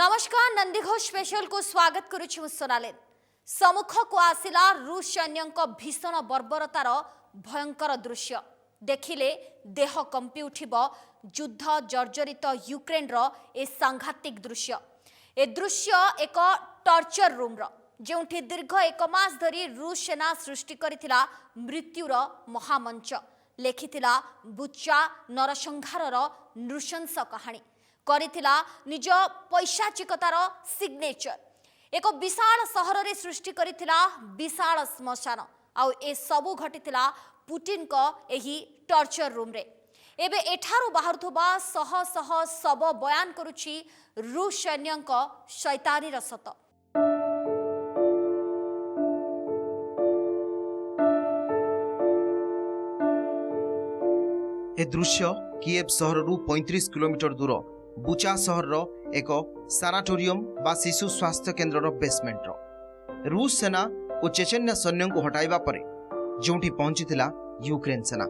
नमस्कार नंदीघोष स्पेशल को स्वागत करुछि मु सोनालिन। सम्मुख को आसिला रूस सैन्यक भीषण बर्बरतार भयंकर दृश्य देखिले देह कंपी उठिब। युद्ध जर्जरित यूक्रेन ए सांघातिक दृश्य। ए दृश्य एक टर्चर रूम जोठी दीर्घ एक मास धरी रूस सेना सृष्टि करिथिला मृत्युर महामंच लेखिथिला बुचा नरसंहारर नृशंस कहानी करिथिला निज पैशाचिकतार सिग्नेचर। एक विशाल सहर रे सृष्टि करिथिला विशाल श्मशान आउ ए सबु घटिथिला पुटिन को एही टर्चर रूम रे। एबे एठारु बाहरुथबा शह शह सब बयान करुछि रूस सैन्यक शैतानीर सत। ए दृश्य किएव सहररू 35 किलोमीटर दूर बुचा सहर एक सानाटोरियम बा शिशु स्वास्थ्य केन्द्र बेसमेंट रूस सेना और चेचेन्या सैन्य को हटाइबा परे जोठी पहुंचीथिला यूक्रेन सेना।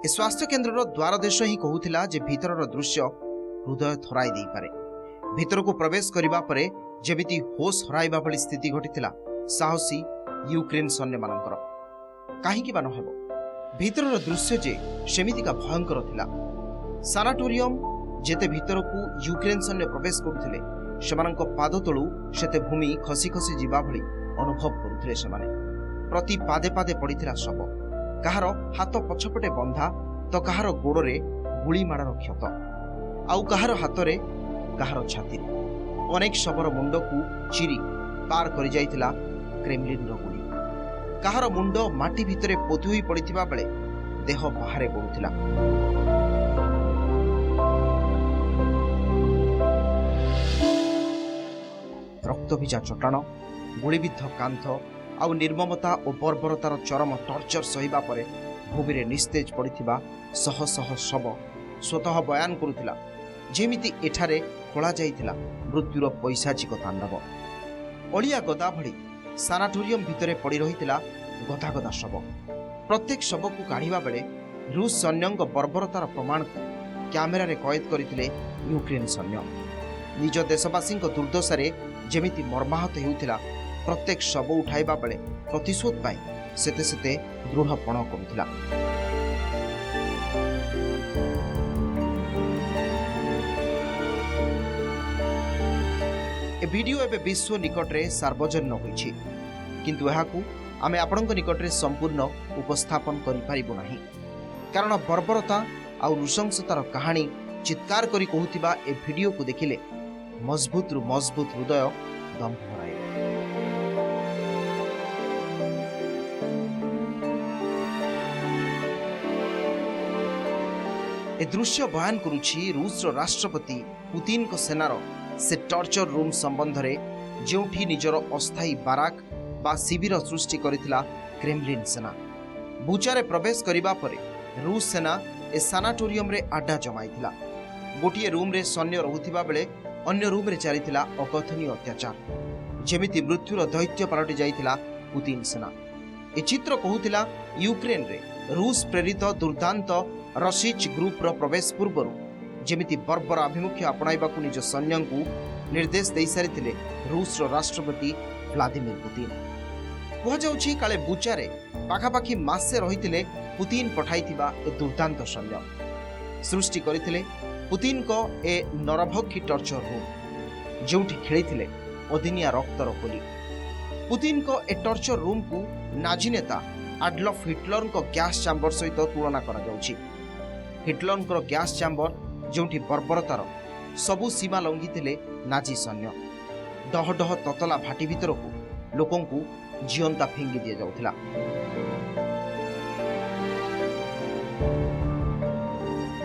ए स्वास्थ्य केन्द्र द्वारदेश ही कहूथिला जे भीतरर दृश्य हृदय थराई देई पारे। भीतर को प्रवेश करिबा परे जेमिति होश हराइबा भली स्थिति घटिथिला साहसी यूक्रेन सैन्य मानकर। काहीकि बा नहबो भीतरर दृश्य जे सेमितिका भयंकर थिला। सानाटोरियम जेते भीतर को यूक्रेन सैन्य प्रवेश करुथिले सेमानंक पाद तळु सेते भूमि खसी खसी जीवा भली अनुभव करुथिले। सेमाने प्रति पादे पादे पड़िथिला शव। कहार हाथ पछपटे बंधा तो कहार गोड़े गुली माड़र क्षत आउ कहार हाथरे कहार छाती। अनेक शवर मुंड को चिरी पार करि जाइथिला क्रेमलिन रो गुली। कहार मुंड माटी भितरे पोति होई पड़िथिबा बेले देह बाहरे गडुथिला। रक्तभिजा चट्टाण गुलीबिद्ध कांथ आउ निर्ममता और बर्बरतार चरम टर्चर सहिबा परे भूमि रे निस्तेज पड़िथिबा शह शह शव स्वतः बयान करुथिला जेमिति एठारे खोला जाइथिला मृत्युर पैशाचिक तांडव। अलिया गदा भली सानाटोरियम भितरे पड़ी रहिथिला गदा गदा शव। प्रत्येक शव को काढ़िबा बेले रूस सैन्यक बर्बरतार प्रमाण को कैमेरा रे कैद करथिले यूक्रेन सैन्य। निज देशवासी दुर्दशारे जेमिति मर्माहत हेउथिला प्रत्येक शव उठाइबा बेले प्रतिशोध पाई सेते सेते दृढ़पण करुथिला। ए वीडियो एबे विश्व निकट रे सार्वजनीन होईछि किंतु एहाकू आमे आपणक निकट रे संपूर्ण उपस्थापन करि पारिबो नाही कारण बर्बरता आ नृशंसतार कहानी चित्कार करी कहूथिबा ए वीडियो को देखिले मजबूत रु मजबूत हृदय दम भराए। ए दृश्य बयान करुछि रूस राष्ट्रपति पुतिन को सेनार से टर्चर रूम संबंध रे जोठी निजर अस्थायी बाराक बा शिविर सृष्टि करिथिला क्रेमलिन सेना। बुचारे प्रवेश करिबा परे रूस सेना ए सानाटोरियम रे आड्डा जमाइथिला। गोटिए रूम रे सैन्य रहुथिबा बेले अन्य रूम रे चलिथिला अकथनीय अत्याचार जेमिति मृत्युर दैत्य पालटि जाइथिला पुतिन सेना। ए चित्र कहूथिला यूक्रेन रे रूस प्रेरित दुर्दांत रसिच ग्रुप रो प्रवेश पूर्वरु जेमिति बर्बर आभिमुख्य अपनाइबाकू निज सैन्य को निर्देश दे सारिथिले रूस रो राष्ट्रपति व्लादिमीर पुतिन। कहजाउछि काले बुचारे पाखापाखि मासे रहिथिले पुतिन पठाइथिबा ए दुर्दांत सैन्य सृष्टि करिथिले पुतिन को ए नरभक्षी टर्चर रूम जोठी खेलिथिले अदिनिया रक्तर होली। पुतिन को ए टर्चर रूम को नाजी नेता एडल्फ हिटलर को गैस चैम्बर सहित तुलना करा जाउछि। हिटलर को गैस चैम्बर जोठी बर्बरतार सबु सीमा लंघिथिले नाजी सैन्य। डह डह ततला भाटी भीतर को लोकों को जीवंता फिंगी दिया जाउथिला।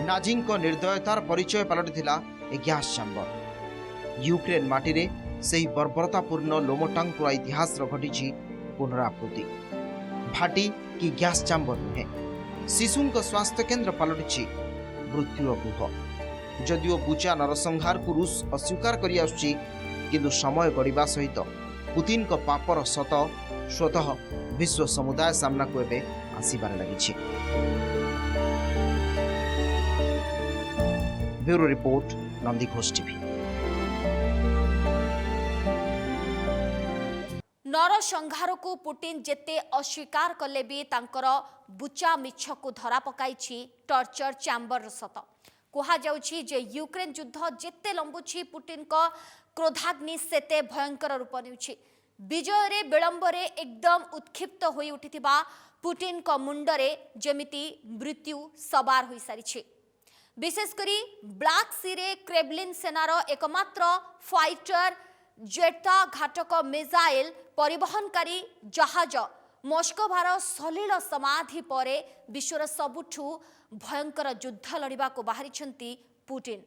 नाजिंग को निर्दयतार परिचय पलटिथिला ए गैस चैम्बर। यूक्रेन माटी रे सेही बर्बरतापूर्ण लोमटांकुरा इतिहास घटिछि पुनरावृत्ति। भाटी कि गैस चैम्बर नुहे शिशुंक स्वास्थ्य केन्द्र पलटिछि मृत्युर गृह। जदिओ बुचा नरसंहार को रूस अस्वीकार करि आसुछि किंतु समय गड़िबा सहित पुतिन को पापर सत स्वतः विश्व समुदाय सामना को एबे आसीबार लागिछि। Bureau report Nandighosh TV. नरसंहारକୁ पुटिन जेते अस्वीकार कले भी तांकर बुचा मिछ को धरा पकाइछि टर्चर चैम्बर सत कहा जाउछि जे यूक्रेन युद्ध जेते लंबुछि पुटिन को क्रोधाग्नि सेते भयंकर रूप नेउछि विजय रे विलंब रे एकदम उत्क्षिप्त होई उठिथिबा पुटिन को मुंडरे जेमिति मृत्यु सवार होई सारिछि विशेषकरी ब्लैक सी रे क्रेमलिन सेनार एकमात्र फाइटर जेटा घाटक मिसाइल परिवहनकारी जहाज मस्कोभार सलील समाधि परे विश्वर सबुठू भयंकर युद्ध लड़िबा को बाहरी पुटिन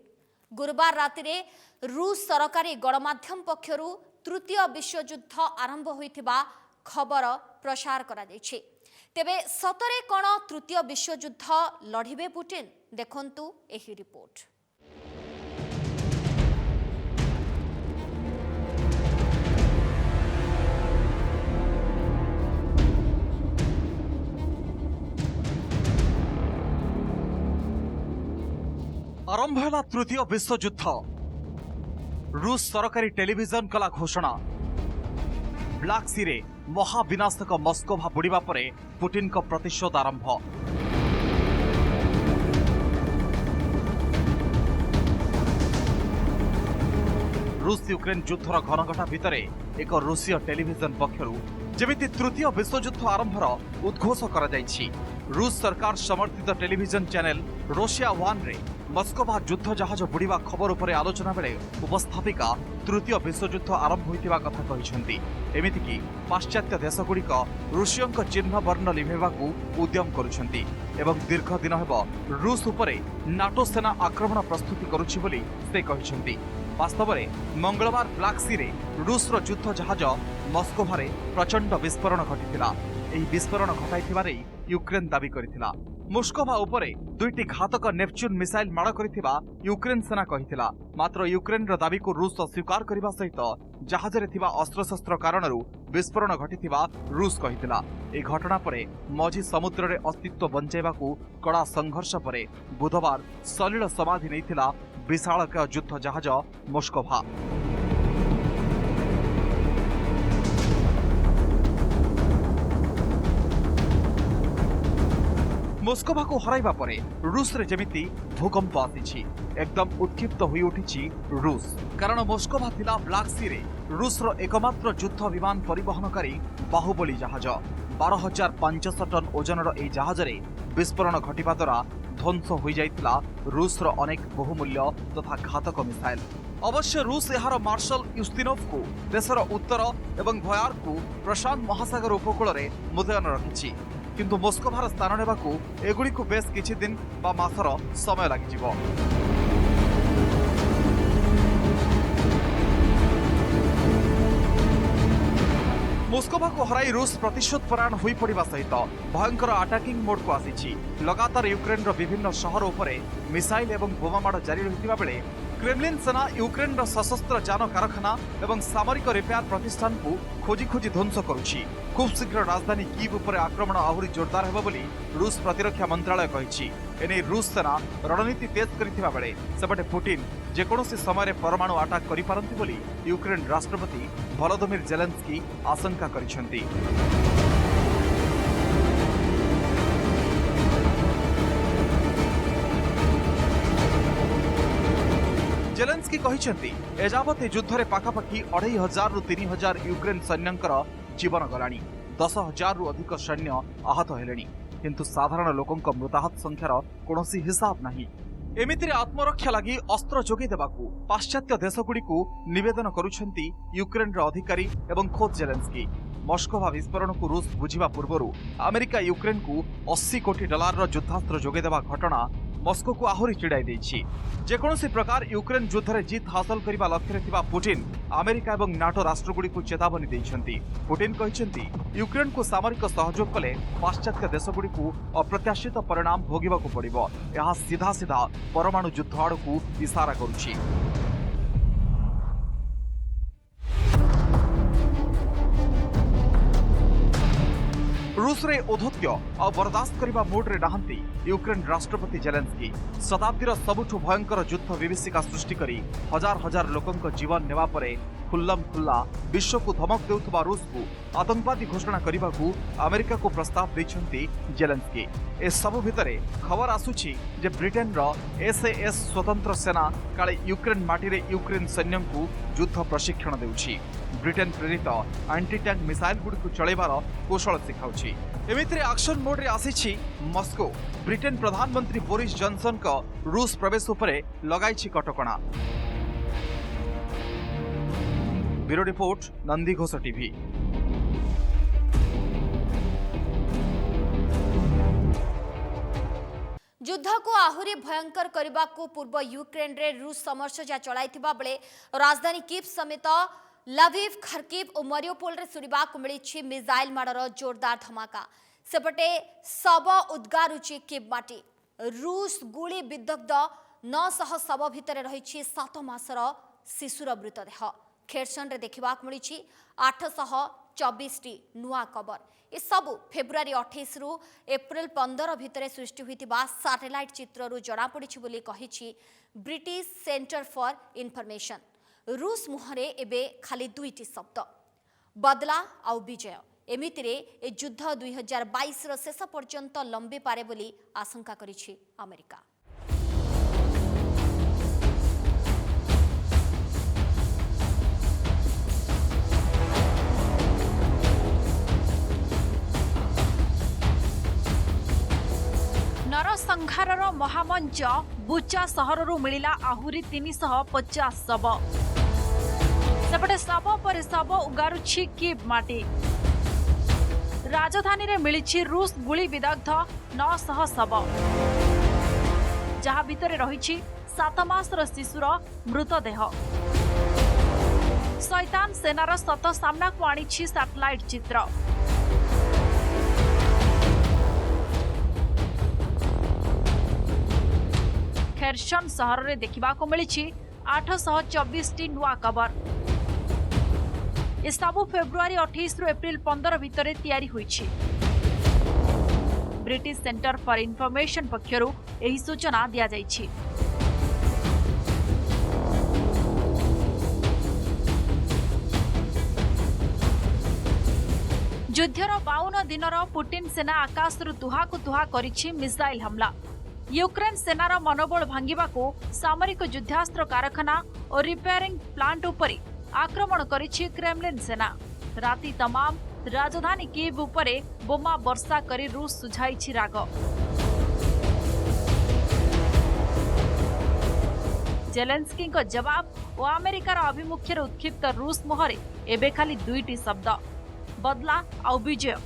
गुरुवार राति रे रूस सरकारी गणमाध्यम पक्षरु तृतीय विश्वयुद्ध आरंभ होइथिबा खबर प्रसार करा जायछि तेबे सतरे कोन तृतीय विश्वयुद्ध लड़िबे पुटिन देखंतु एही रिपोर्ट। आरंभ है तृतीय विश्वयुद्ध रूस सरकारी टेलीविजन कला घोषणा ब्लैक सी रे महाविनाशक मस्कोभा बुड़ीबा परे पुटिन को प्रतिशोध आरंभ रूस यूक्रेन युद्धर घनघटा भितरे एक रूसीय टेलीविजन पक्षरु जेमिति तृतीय विश्वयुद्ध आरंभर उद्घोष करा जायछि रूस सरकार समर्थित टेलीविजन चैनल रोसिया 1 रे मस्कोभा युद्ध जहाज बुड़ीबा खबर उपरे आलोचना बेले उपस्थापिका तृतीय विश्वयुद्ध आरंभ होइतिबा कथा कहिसेंती एमिति कि पाश्चात्य देशगुड़िक रूसियों चिन्ह वर्ण लिभेबाकू उद्यम करुछंती एवं दीर्घ दिन हेब रूस उपरे नाटो सेना आक्रमण प्रस्तुति करुछि बोली से कहिसेंती वास्तव में मंगलवार ब्लैक सी रे रूसर युद्ध जहाज मस्कोभारे प्रचंड विस्फोरण घटिथिला एही विस्फोरण घटाइथिबारे यूक्रेन दाबी करिथिला मोस्कोभा उपरे दुईटी घातक नेपच्यून मिसाइल माड़ करिथिबा यूक्रेन सेना कहिथिला मात्र यूक्रेन रो दाबी को रूस स्वीकार करिबा सहित जहाजरे थिबा अस्त्रशस्त्र कारणरू विस्फोरण घटिथिबा रूस कहिथिला ए घटना परे मझी समुद्र रे अस्तित्व बंचाइबाकू कड़ा संघर्ष परे बुधवार सलील समाधि नैथिला विशालकाय युद्ध जहाज मोस्कोभा मोस्कोभा को हराइबा परे रूस रे जेमिति भूकंप आसीछि एकदम उत्क्षिप्त होई उठिछि रूस कारण मोस्कोभा थिला ब्लैक सी रे रूस रो एकमात्र युद्ध विमान परिवहनकारी बाहुबली जहाज 12,500 टन ओजनर ए जहाज रे विस्फोरण घटिबा द्वारा ध्वंस होई जाइतिला रूस रो अनेक बहुमूल्य तथा घातक मिसाइल अवश्य रूस यार मार्शल युस्तिनोव को देशर उत्तर एवं भयार को प्रशांत महासागर उपकूल रे मुतयन रखिछि किंतु मोस्कोभार स्थान नेबाकू एगुड़ी को बेस किछि दिन बा मासर समय लागिजिबो मोस्कोभा को हराई रूस प्रतिशोध परायण होई पड़िबा सहित भयंकर अटैकिंग मोड को आसीछि लगातार यूक्रेन रो विभिन्न शहर उपरे मिसाइल एवं बोमा माड़ जारी रहितिबा बेले क्रेमलिन सेना यूक्रेन रो सशस्त्र जान कारखाना एवं सामरिक रिपेयर प्रतिष्ठान को खोजी खोजी ध्वंस करुछि खूब शीघ्र राजधानी कीव उपरे आक्रमण आहुरी जोरदार हेबो बोली रूस प्रतिरक्षा मंत्रालय कहिछि एने रूस सेना रणनीति तेज करिथिबा बेले सेपटे पुटिन जेकोनोसी समय परमाणु अटैक करि पारंती बोली यूक्रेन राष्ट्रपति वोलोदिमिर जेलेंस्की आशंका करिसेंती जेलेंस्की कहिसेंती एजावत युद्धरे पाखापाखि 2,500 रु 3,000 यूक्रेन सैन्यंकर जीवन गलानी 10,000 रु अधिक सैन्य आहत हेलेनी किंतु साधारण लोकंक मृताहत संख्यार कोनोसी हिसाब नाही एमितिरे आत्मरक्षा लागि अस्त्र जोगे देबाकू पाश्चात्य देशगुड़िकू निवेदन करुछंती यूक्रेन रो अधिकारी एवं खोद जेलेंस्की मस्कोभा विस्फोरण को रूस बुझिबा पूर्वरु अमेरिका यूक्रेन को 80 कोटी डॉलर रो युद्धास्त्र जोगे देबा घटना मस्को को आहुरी चिड़ाई देछि जेकोनोसी प्रकार यूक्रेन युद्ध रे जीत हासिल करिबा लक्ष्य रे थिबा पुटिन अमेरिका एवं नाटो राष्ट्रगुड़ी को चेतावनी दैछंती पुटिन कहिसेंती यूक्रेन को सामरिक सहयोग कले पाश्चात्य देशगुड़ी को अप्रत्याशित परिणाम भोगिबा को पड़िबो यह सीधा सीधा परमाणु युद्ध आड़कू इशारा करुछि रूस रे ओधत्य और बर्दाश्त करबा मोड रे नहंती यूक्रेन राष्ट्रपति जेलेंस्की शताब्दीर सबुठु भयंकर युद्ध विभीषिका सृष्टि करी हजार हजार लोकंक जीवन नेवा परे खुल्लम खुल्ला विश्व को धमक देउथबा रूस को आतंकवादी घोषणा करने को अमेरिका को प्रस्ताव देछंती जेलेंस्की। ए सब भितरे खबर आसुछि जे ब्रिटेन रो SAS स्वतंत्र सेना काले यूक्रेन माटी रे यूक्रेन सैन्य को युद्ध प्रशिक्षण देउछि। ब्रिटेन प्रेरित एंटी टैंक मिसाइल गुडी चलैबार कौशल सिखाउछि। एमितिरे एक्शन मोड रे आसीछि मस्को। ब्रिटेन प्रधानमंत्री बोरिस जॉनसन का रूस प्रवेश उपरे लगाइछि कटकणा। Bureau report Nandighosh TV. युद्ध को आहुरी भयंकर करने को पूर्व यूक्रेन रे रूस समरसजा चलाइथिबा बेले राजधानी कीव समेत लविव, खर्किव और मरियोपोल रे सुनिबा को मिली मिसाइल माड़र जोरदार धमाका। सेपटे शव उद्गारुची कीव माटी। रूस गुली विदग्ध 900 शव भितर रही 7 मासर शिशुर मृतदेह। खेरसन रे देखा मिली 824 नुआ कबर। ये सबू फेब्रुआरी 28 रु एप्रिल 15 भितर सृष्टि होता सैटेलाइट चित्रु जनापड़ी बोली कही ब्रिटिश सेंटर फॉर इनफॉरमेशन। रूस मुहरे एबे खाली 2टी शब्द, बदला आउ विजय। एमितिरे ए युद्ध 2022 रो शेष पर्यंत लंबी पारे बोली आशंका करिछि अमेरिका। नरसंहारर महामंच बुचा सहररू मिलिला आहुरी 350 शव। सेपटे शव पर शव उगारुछि कीव माटी। राजधानी रे मिलिछि रूस गुली विदग्ध 900 शव, जहा भितरे रहिछि 7 मासर शिशुर मृतदेह। शैतान सेनार सत सामना को आनिछि सैटेलाइट चित्र। खेरसन सहर रे देखा मिली 824 नुआ कबर। ए सबु फेब्रुआरी 28 रु एप्रिल 15 भितर तैयारी होईछि। ब्रिटिश सेंटर फॉर इनफॉरमेशन पक्षरु एही सूचना दिया जाइछि। युद्धर 52 दिनर पुटिन सेना आकाशरु तुहा को तुहा करिछि मिसाइल हमला। यूक्रेन सेनार मनोबल भांगिबा को सामरिक युद्धास्त्र कारखाना और रिपेयरिंग प्लांट उपरि आक्रमण करिछि क्रेमलिन सेना। राति तमाम राजधानी कीव उपरे बोमा वर्षा करी रूस सुझाइछि राग। जेलेंस्की को जवाब और अमेरिकार अभिमुख्य उत्क्षिप्त रूस मुहरे एबे खाली 2टी शब्द, बदला आउ विजय।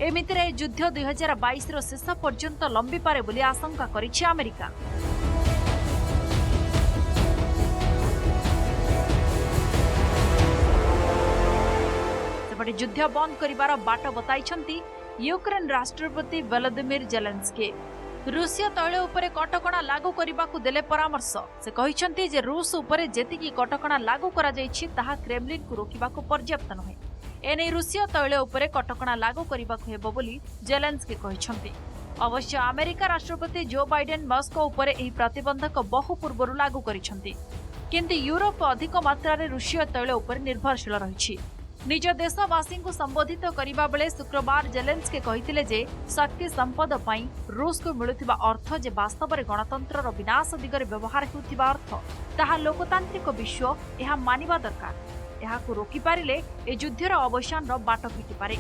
एमितिरे युद्ध 2022 रो शेष पर्यंत लंबी पारे बोली आशंका करिछि अमेरिका। सेपटे युद्ध बंद करिवार बाट बताइछंती यूक्रेन राष्ट्रपति व्लादिमीर जेलेंस्की। रूसिया तैल उपरे कटकणा लागू करने देले परामर्श। से कहिछंती जे रूस उपरे जेतिकी कटकणा लागू करा जाइछि ताहा क्रेमलिन को रोकिबा को पर्याप्त नहे। एने रूसिया तैल उपरे कटकणा लागू करने को हेबो बोली जेलेंस्की कहिछंती। अवश्य अमेरिका राष्ट्रपति जो बाइडेन मस्को उपरे एही प्रतिबंधक बहु पूर्वरु लागू करिछंती, किंतु यूरोप अधिक मात्रा रे रूसिया तैल उपरे निर्भरशील रहिछि। निज देशवासी को संबोधित करबा बेले शुक्रवार जेलेंस्की कहिथिले जे शक्ति संपद पई रूस को मिलुथिबा अर्थ जे वास्तव में गणतंत्र रो विनाश दिगरे व्यवहार हेउथिबा अर्थ ताहा लोकतांत्रिक विश्व एहा मानिबा दरकार। एहा को रोकी पारिले ए युद्धर अवसान रो बाट फिटी पारे।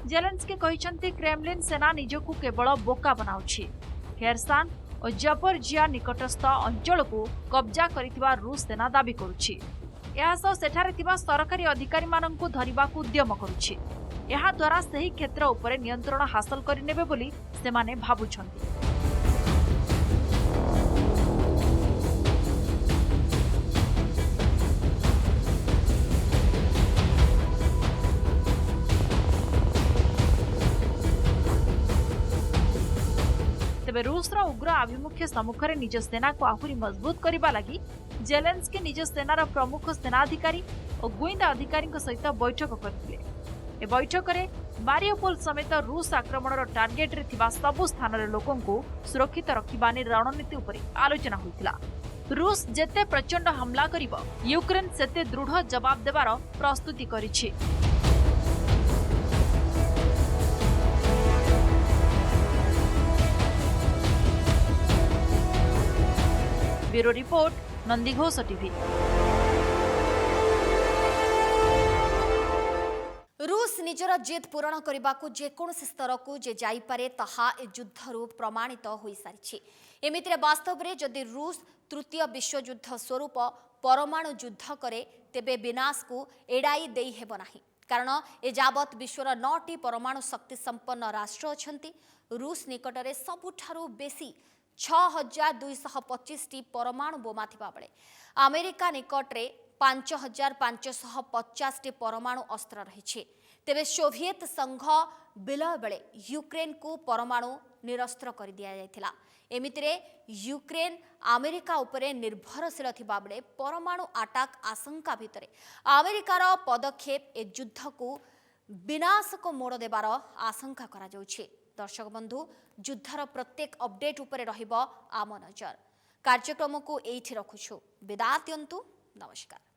जेलेंस्की कहिसंती क्रेमलिन सेना निजकु केवल बोका बनाउछि। खेरसान और जपोरजिया निकटस्थ अंचल को कब्जा करिथिबा रूस सेना दाबी करुछि। एहा सह सेठारे थिबा सरकारी अधिकारी माननकु धरिबाकु उद्यम करुछि। एहा द्वारा सही क्षेत्र उपरे नियंत्रण हासिल करिनेबे बोली सेमाने भाबुछंती। तेबे रूसर उग्र आभिमुख्य सम्मुखें निज सेना को आहुरी मजबूत करने लगी जेलेंस्की निज सेनार प्रमुख सेनाधिकारी और गुइंदा अधिकारी सहित बैठक करथिले। ए बैठक में मारियोपोल समेत रूस आक्रमण टार्गेट रे थिबा सबु स्थान रे लोकों को सुरक्षित रखिबा ने रणनीति उपरि आलोचना होइतिला। रूस जेते प्रचंड हमला करिब यूक्रेन सेते दृढ़ जवाब देबार प्रस्तुति करिछि। Bureau report, Nandighosh TV. रूस निजर जिद पूरण करने को जेकोसी स्तर को जे जाइपारे ताहा ए युद्धरू प्रमाणित हो सारी। एमितिरे वास्तव में जदि रूस तृतीय विश्वयुद्ध स्वरूप परमाणु युद्ध करे तेबे विनाश को एड़ाई देई हेब नाही, कारण एजावत विश्वर 9टी परमाणु शक्ति संपन्न राष्ट्र अछंती। रूस निकटरे सबुठारु बेसी 6225 टी परमाणु बोमा थिबा बेले अमेरिका निकटरे 5550 टी परमाणु अस्त्र रही। तेबे सोवियत संघ विलय बेले यूक्रेन को परमाणु निरस्त्र कर दिया जायथिला। एमितिरे यूक्रेन अमेरिका उपरे निर्भरशील थिबा बेले परमाणु अटैक आशंका भितरे अमेरिकार पदक्षेप ए युद्ध को विनाशक मोड़ देबार आशंका करा जाउछि। दर्शक बंधु, युद्धर प्रत्येक अपडेट उपरे रहिबो आम नजर। कार्यक्रम को एठी रखुछु। विदा दियंतु। नमस्कार।